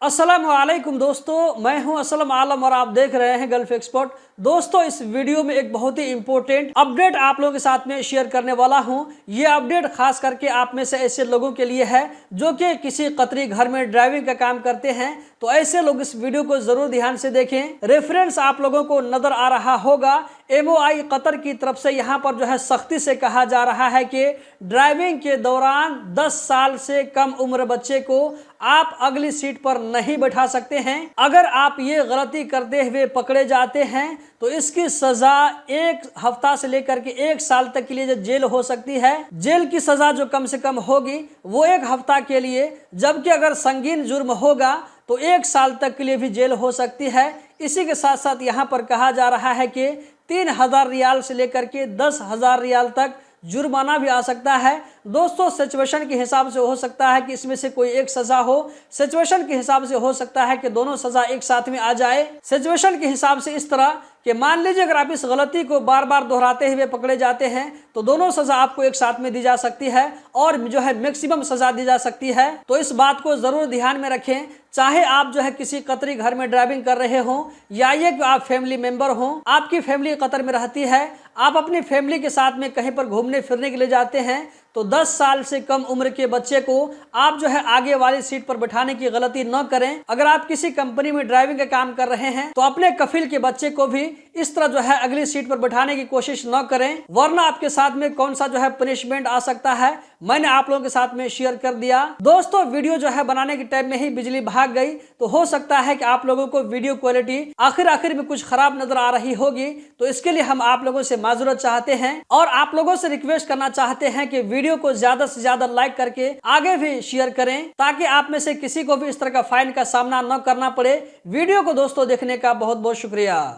अस्सलाम वालेकुम दोस्तों, मैं हूं असलम आलम और आप देख रहे हैं गल्फ एक्सपर्ट। दोस्तों, इस वीडियो में एक बहुत ही इंपॉर्टेंट अपडेट आप लोगों के साथ में शेयर करने वाला हूं। ये अपडेट खास करके आप में से ऐसे लोगों के लिए है जो कि किसी कतरी घर में ड्राइविंग का काम करते हैं। तो ऐसे लोग इस वीडियो को जरूर ध्यान से देखें। रेफरेंस आप लोगों को नजर आ रहा होगा। MOI कतर की तरफ से यहाँ पर जो है सख्ती से कहा जा रहा है कि ड्राइविंग के दौरान 10 साल से कम उम्र बच्चे को आप अगली सीट पर नहीं बैठा सकते हैं। अगर आप ये गलती करते हुए पकड़े जाते हैं तो इसकी सजा 1 हफ्ता से लेकर के 1 साल तक के लिए जो जेल हो सकती है। जेल की सजा जो कम से कम होगी वो 1 हफ्ता के लिए, जबकि अगर संगीन जुर्म होगा तो 1 साल तक के लिए भी जेल हो सकती है। इसी के साथ साथ यहाँ पर कहा जा रहा है कि 3000 रियाल से लेकर के 10,000 रियाल तक जुर्माना भी आ सकता है। दोस्तों, सिचुएशन के हिसाब से हो सकता है कि इसमें से कोई एक सजा हो। सिचुएशन के हिसाब से हो सकता है कि दोनों सजा एक साथ में आ जाए। सिचुएशन के हिसाब से इस तरह कि मान लीजिए अगर आप इस गलती को बार बार दोहराते हुए पकड़े जाते हैं तो दोनों सजा आपको एक साथ में दी जा सकती है और जो है मैक्सिमम सजा दी जा सकती है। तो इस बात को जरूर ध्यान में रखें। चाहे आप जो है किसी कतरी घर में ड्राइविंग कर रहे हो या ये कि आप फैमिली मेंबर हो, आपकी फैमिली कतर में रहती है, आप अपनी फैमिली के साथ में कहीं पर घूमने फिरने के लिए जाते हैं, तो 10 साल से कम उम्र के बच्चे को आप जो है आगे वाली सीट पर बैठाने की गलती न करें। अगर आप किसी कंपनी में ड्राइविंग का काम कर रहे हैं तो अपने कफिल के बच्चे को भी इस तरह जो है अगली सीट पर बैठाने की कोशिश न करें, वरना आपके साथ में कौन सा जो है पनिशमेंट आ सकता है मैंने आप लोगों के साथ में शेयर कर दिया। दोस्तों, वीडियो जो है बनाने के टाइम में ही बिजली भाग गई तो हो सकता है कि आप लोगों को वीडियो क्वालिटी आखिर में कुछ खराब नजर आ रही होगी। तो इसके लिए हम आप लोगों से माजूरत चाहते हैं और आप लोगों से रिक्वेस्ट करना चाहते हैं कि वीडियो को ज्यादा से ज्यादा लाइक करके आगे भी शेयर करें ताकि आप में से किसी को भी इस तरह का फाइन का सामना न करना पड़े। वीडियो को दोस्तों देखने का बहुत बहुत शुक्रिया।